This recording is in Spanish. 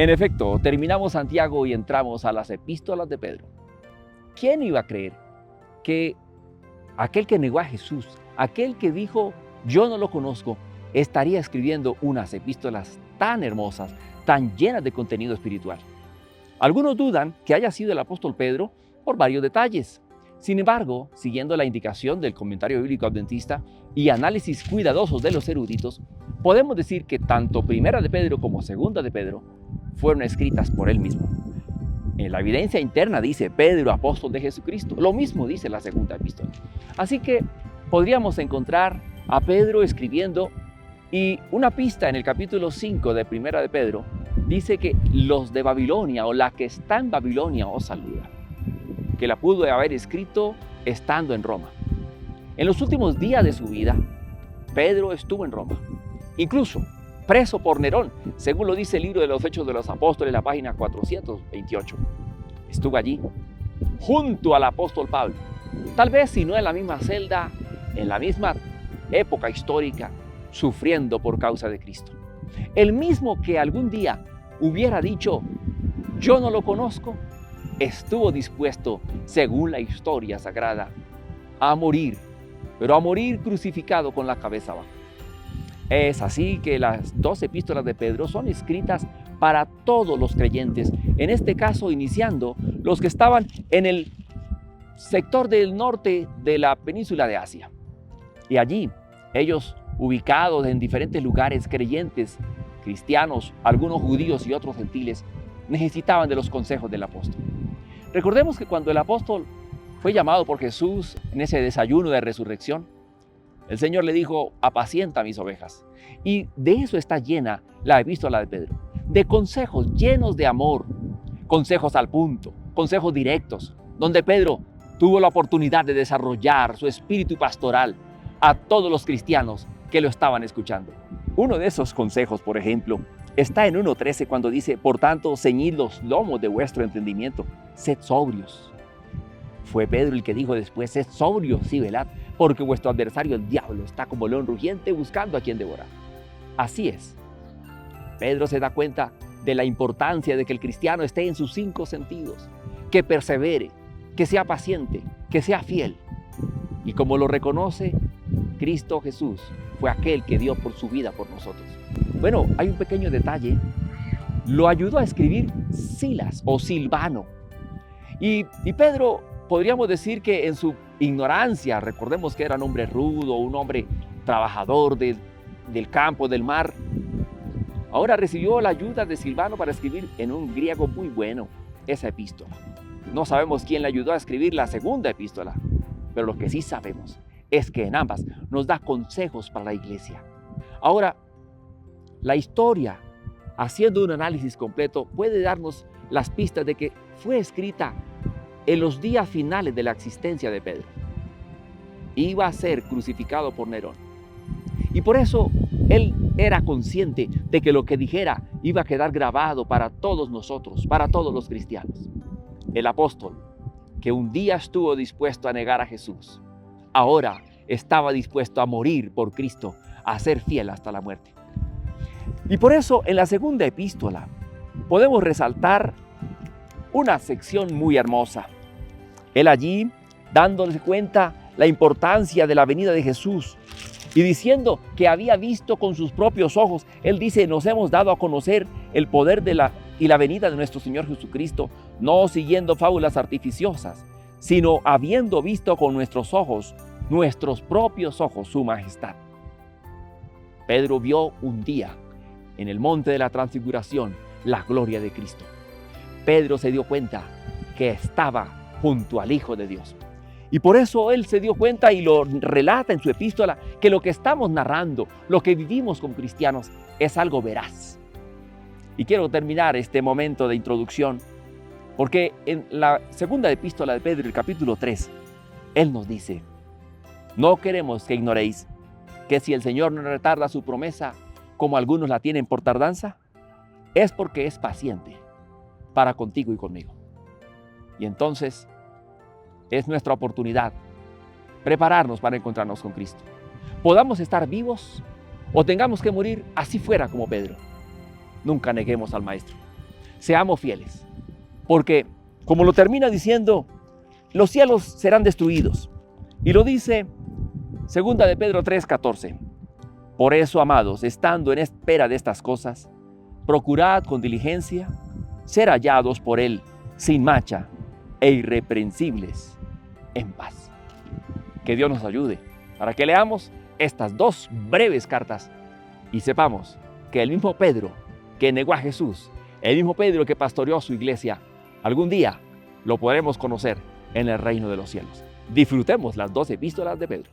En efecto, terminamos Santiago y entramos a las epístolas de Pedro. ¿Quién iba a creer que aquel que negó a Jesús, aquel que dijo, yo no lo conozco, estaría escribiendo unas epístolas tan hermosas, tan llenas de contenido espiritual? Algunos dudan que haya sido el apóstol Pedro por varios detalles. Sin embargo, siguiendo la indicación del comentario bíblico adventista y análisis cuidadosos de los eruditos, podemos decir que tanto Primera de Pedro como Segunda de Pedro fueron escritas por él mismo. En la evidencia interna dice Pedro, apóstol de Jesucristo. Lo mismo dice la segunda epístola. Así que podríamos encontrar a Pedro escribiendo, y una pista en el capítulo 5 de Primera de Pedro dice que los de Babilonia o la que está en Babilonia os saludan, que la pudo haber escrito estando en Roma. En los últimos días de su vida, Pedro estuvo en Roma, incluso preso por Nerón, según lo dice el libro de los Hechos de los Apóstoles, la página 428. Estuvo allí, junto al apóstol Pablo, tal vez si no en la misma celda, en la misma época histórica, sufriendo por causa de Cristo. El mismo que algún día hubiera dicho, yo no lo conozco, estuvo dispuesto, según la historia sagrada, a morir, pero a morir crucificado con la cabeza abajo. Es así que las dos epístolas de Pedro son escritas para todos los creyentes, en este caso iniciando los que estaban en el sector del norte de la península de Asia. Y allí, ellos ubicados en diferentes lugares, creyentes, cristianos, algunos judíos y otros gentiles, necesitaban de los consejos del apóstol. Recordemos que cuando el apóstol fue llamado por Jesús en ese desayuno de resurrección, el Señor le dijo, apacienta mis ovejas. Y de eso está llena la epístola de Pedro, de consejos llenos de amor, consejos al punto, consejos directos, donde Pedro tuvo la oportunidad de desarrollar su espíritu pastoral a todos los cristianos que lo estaban escuchando. Uno de esos consejos, por ejemplo, está en 1:13 cuando dice, por tanto, ceñid los lomos de vuestro entendimiento, sed sobrios. Fue Pedro el que dijo después, sed sobrios y velad, porque vuestro adversario el diablo está como león rugiente buscando a quien devorar. Así es. Pedro se da cuenta de la importancia de que el cristiano esté en sus 5 sentidos, que persevere, que sea paciente, que sea fiel. Y como lo reconoce, Cristo Jesús fue aquel que dio por su vida por nosotros. Bueno, hay un pequeño detalle. Lo ayudó a escribir Silas o Silvano. Y Pedro, podríamos decir que en su ignorancia, recordemos que era un hombre rudo, un hombre trabajador del campo, del mar, ahora recibió la ayuda de Silvano para escribir en un griego muy bueno esa epístola. No sabemos quién le ayudó a escribir la segunda epístola, pero lo que sí sabemos es que en ambas nos da consejos para la iglesia. Ahora, la historia, haciendo un análisis completo, puede darnos las pistas de que fue escrita en los días finales de la existencia de Pedro. Iba a ser crucificado por Nerón. Y por eso él era consciente de que lo que dijera iba a quedar grabado para todos nosotros, para todos los cristianos. El apóstol, que un día estuvo dispuesto a negar a Jesús, ahora estaba dispuesto a morir por Cristo, a ser fiel hasta la muerte. Y por eso en la segunda epístola podemos resaltar una sección muy hermosa. Él allí, dándole cuenta la importancia de la venida de Jesús y diciendo que había visto con sus propios ojos, él dice, nos hemos dado a conocer el poder y la venida de nuestro Señor Jesucristo, no siguiendo fábulas artificiosas, sino habiendo visto con nuestros ojos, nuestros propios ojos, su majestad. Pedro vio un día en el monte de la transfiguración la gloria de Cristo. Pedro se dio cuenta que estaba junto al Hijo de Dios. Y por eso él se dio cuenta y lo relata en su epístola que lo que estamos narrando, lo que vivimos como cristianos, es algo veraz. Y quiero terminar este momento de introducción porque en la segunda epístola de Pedro, el capítulo 3, él nos dice, no queremos que ignoréis que si el Señor no retarda su promesa, como algunos la tienen por tardanza, es porque es paciente para contigo y conmigo. Y entonces es nuestra oportunidad prepararnos para encontrarnos con Cristo. Podamos estar vivos o tengamos que morir así fuera como Pedro. Nunca neguemos al Maestro. seamos fieles. Porque, como lo termina diciendo, los cielos serán destruidos. Y lo dice 2 de Pedro 3:14. Por eso, amados, estando en espera de estas cosas, procurad con diligencia ser hallados por Él sin mancha e irreprensibles en paz. Que Dios nos ayude para que leamos estas dos breves cartas y sepamos que el mismo Pedro que negó a Jesús, el mismo Pedro que pastoreó a su iglesia, algún día lo podremos conocer en el reino de los cielos. Disfrutemos las 2 epístolas de Pedro.